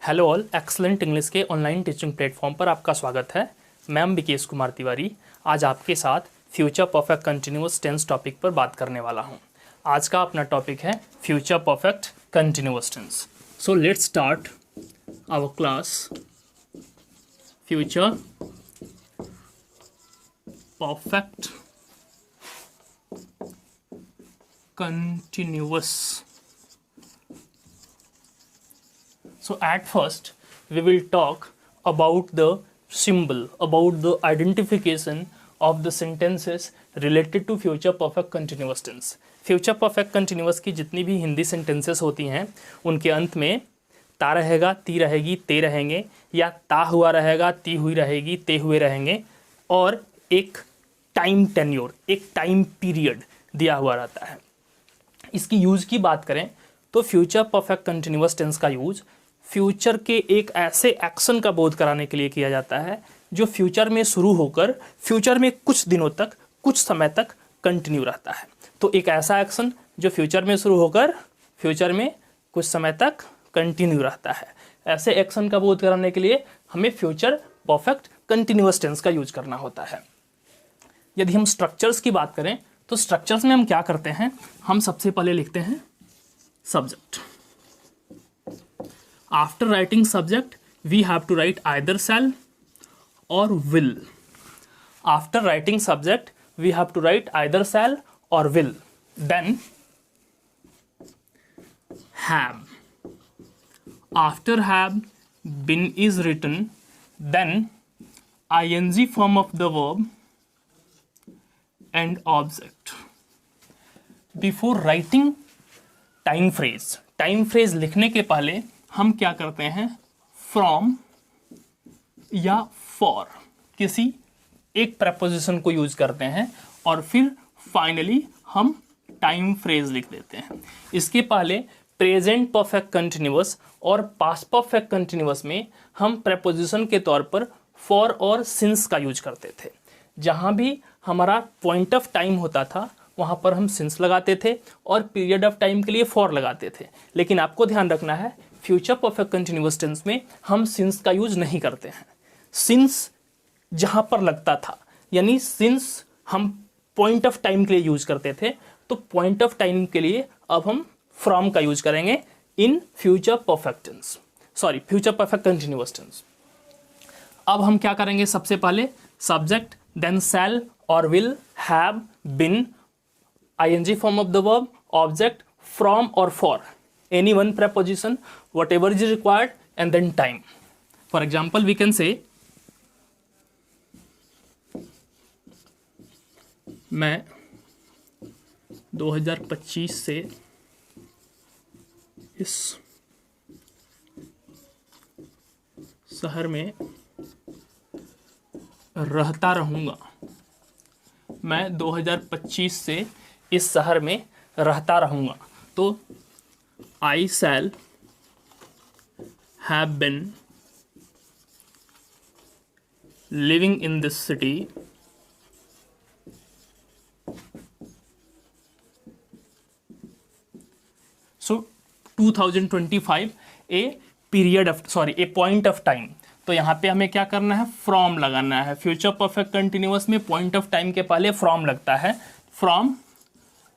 Hello all, excellent English के online teaching platform पर आपका स्वागत है। मैं विकेश कुमार तिवारी आज आपके साथ future perfect continuous tense topic पर बात करने वाला हूं। आज का अपना टॉपिक है future perfect continuous tense. So let's start our class. Future perfect continuous. So at first we will talk about the symbol, about the identification of the sentences related to future perfect continuous tense. Future perfect continuous की जितनी भी Hindi sentences होती हैं उनके अंत में ता रहेगा, ती रहेगी, ते रहेंगे, या ता हुआ रहेगा, ती हुई रहेगी, ते हुए रहेंगे, और एक टाइम टेन्योर, एक टाइम पीरियड दिया हुआ रहता है। इसकी यूज़ की बात करें तो फ्यूचर परफेक्ट कंटिन्यूअस टेंस का यूज़ फ्यूचर के एक ऐसे एक्शन का बोध कराने के लिए किया जाता है जो फ्यूचर में शुरू होकर फ्यूचर में कुछ दिनों तक, कुछ समय तक कंटिन्यू रहता है। तो एक ऐसा एक्शन जो फ्यूचर में शुरू होकर फ्यूचर में कुछ समय तक कंटिन्यू रहता है, ऐसे एक्शन का बोध कराने के लिए हमें फ्यूचर परफेक्ट कंटिन्यूअस टेंस का यूज करना होता है। यदि हम स्ट्रक्चर्स की बात करें तो स्ट्रक्चर्स में हम क्या करते हैं, हम सबसे पहले लिखते हैं subject. After writing subject we have to write either shall और will. After writing subject we have to write either shall और will. Then have. After have been is written, then ing form of the verb and object. Before writing time phrase लिखने के पहले हम क्या करते हैं, from या for किसी एक preposition को यूज करते हैं और फिर फाइनली हम टाइम फ्रेज लिख देते हैं। इसके पहले प्रेजेंट परफेक्ट कंटिन्यूअस और पास्ट परफेक्ट कंटिन्यूअस में हम preposition के तौर पर for और since का यूज करते थे। जहाँ भी हमारा पॉइंट ऑफ टाइम होता था वहाँ पर हम सिंस लगाते थे और पीरियड ऑफ टाइम के लिए फॉर लगाते थे। लेकिन आपको ध्यान रखना है, फ्यूचर परफेक्ट कंटिन्यूअस टेंस में हम सिंस का यूज नहीं करते हैं। सिंस जहाँ पर लगता था, यानी सिंस हम पॉइंट ऑफ टाइम के लिए यूज करते थे, तो पॉइंट ऑफ टाइम के लिए अब हम फ्रॉम का यूज करेंगे in future perfect tense, sorry future perfect continuous tense. अब हम क्या करेंगे, सबसे पहले subject, then shall or will, have, been, ing form of the verb, object, from or for, any one preposition, whatever is required, and then time. For example, we can say मैं 2025 से इस शहर में रहता रहूँगा। मैं 2025 से इस शहर में रहता रहूँगा। तो I shall have been living in this city so 2025 a period of, sorry a point of time. तो यहाँ पे हमें क्या करना है, फ्रॉम लगाना है। फ्यूचर परफेक्ट कंटिन्यूअस में पॉइंट ऑफ टाइम के पहले फ्रॉम लगता है, from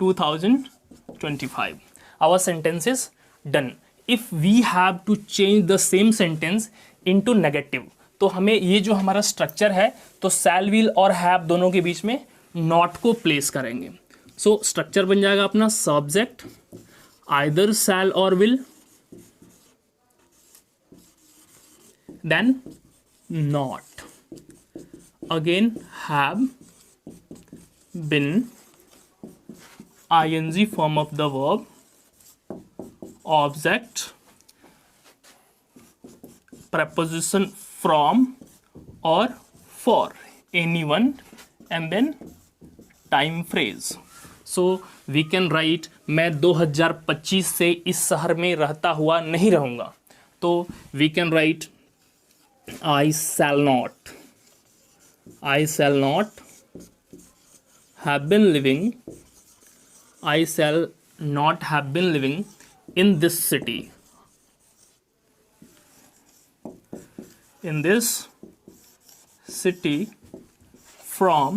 2025। Our sentence is done. If we have to change the same sentence into negative, तो हमें ये जो हमारा स्ट्रक्चर है, तो शैल, विल और हैव दोनों के बीच में नॉट को प्लेस करेंगे। सो स्ट्रक्चर बन जाएगा अपना सब्जेक्ट, आइदर शैल और will, then not, again have, been, ing form of the verb, object, preposition from or for, anyone, and then time phrase. So we can write मैं 2025 से इस शहर में रहता हुआ नहीं रहूँगा। तो we can write I shall not have been living, I shall not have been living in this city. in this city from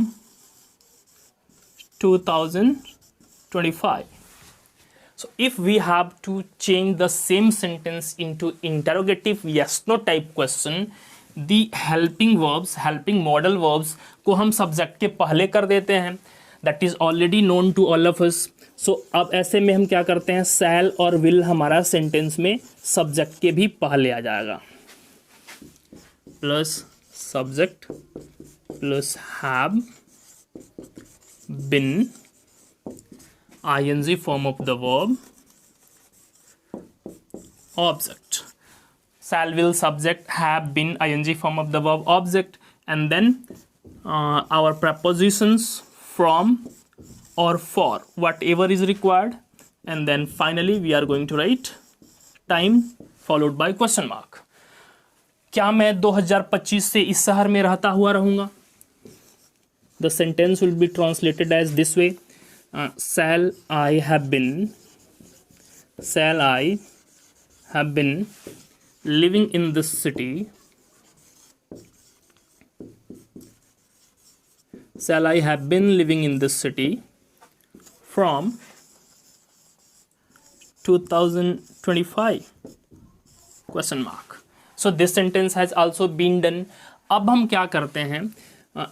2025. So if we have to change the same sentence into interrogative yes no type question, the helping verbs, helping modal verbs को हम subject के पहले कर देते हैं. That is already known to all of us. So अब ऐसे में हम क्या करते हैं, shall और will हमारा sentence में subject के भी पहले आ जाएगा. Plus subject plus have been ing form of the verb, object. Shall, will, subject, have been ing form of the verb, object, and then our prepositions from or for, whatever is required, and then finally we are going to write time followed by question mark. क्या मैं 2025 से इस शहर में रहता हुआ रहूँगा? The sentence will be translated as this way. Shall I have been living in this city? Shall I have been living in this city from 2025? Question mark. So this sentence has also been done. अब हम क्या करते हैं?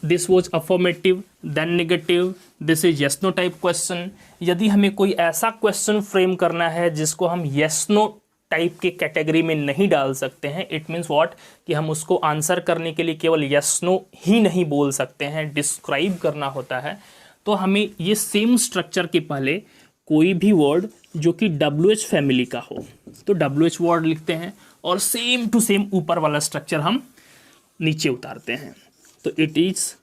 This was affirmative, then negative, this is yes no type question. यदि हमें कोई ऐसा question frame करना है जिसको हम yes no टाइप के कैटेगरी में नहीं डाल सकते हैं, इट मीन्स व्हाट, कि हम उसको आंसर करने के लिए केवल yes no ही नहीं बोल सकते हैं, डिस्क्राइब करना होता है, तो हमें ये सेम स्ट्रक्चर के पहले कोई भी वर्ड जो कि WH फैमिली का हो तो WH वर्ड लिखते हैं और सेम टू सेम ऊपर वाला स्ट्रक्चर हम नीचे उतारते हैं. तो it is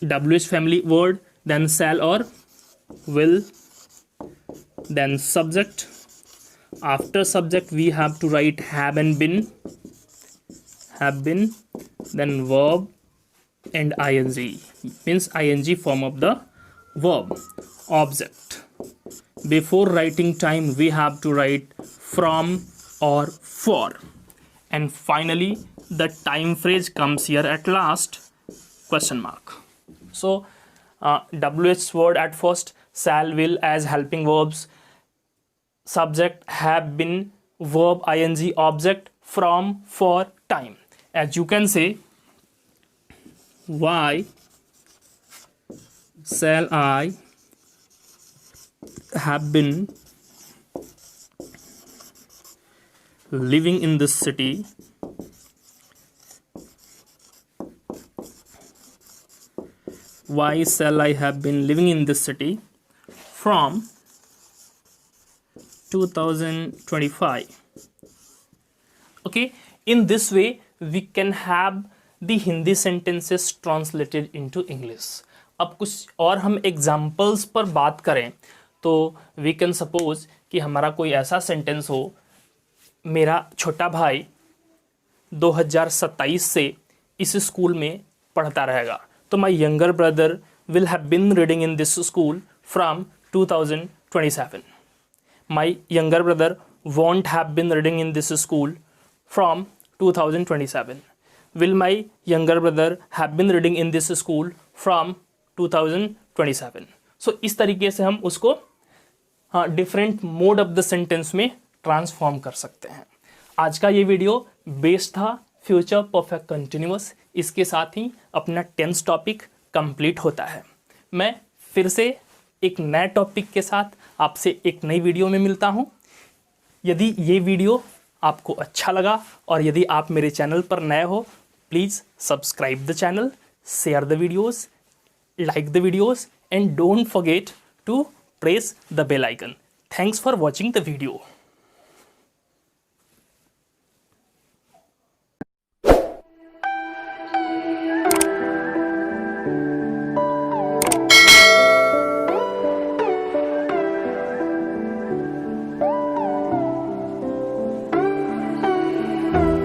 WH family word, then shall or will, then subject. After subject we have to write have and been, then verb and ing, means ing form of the verb, object. Before writing time we have to write from or for, and finally the time phrase comes here at last, question mark. So WH word at first, shall, will as helping verbs, subject, have been, verb, ing, object, from, for, time. As you can say, why shall I have been living in this city why shall I have been living in this city from 2025. Okay, in this way we can have the Hindi sentences translated into English. अब कुछ और हम examples पर बात करें तो we can suppose कि हमारा कोई ऐसा सेंटेंस हो, मेरा छोटा भाई 2027 से इस स्कूल में पढ़ता रहेगा, तो my younger brother will have been reading in this school from 2027. My younger brother won't have been reading in this school from 2027. Will my younger brother have been reading in this school from 2027? So इस तरीके से हम उसको different mode of the sentence में transform कर सकते हैं. आज का ये वीडियो बेस्ड था फ्यूचर परफेक्ट कंटिन्यूअस. इसके साथ ही अपना 10th टॉपिक कंप्लीट होता है. मैं फिर से एक नए टॉपिक के साथ आपसे एक नई वीडियो में मिलता हूँ. यदि ये वीडियो आपको अच्छा लगा और यदि आप मेरे चैनल पर नए हो, please subscribe the channel, share the videos, like the videos, and don't forget to press the bell icon. Thanks for watching the video.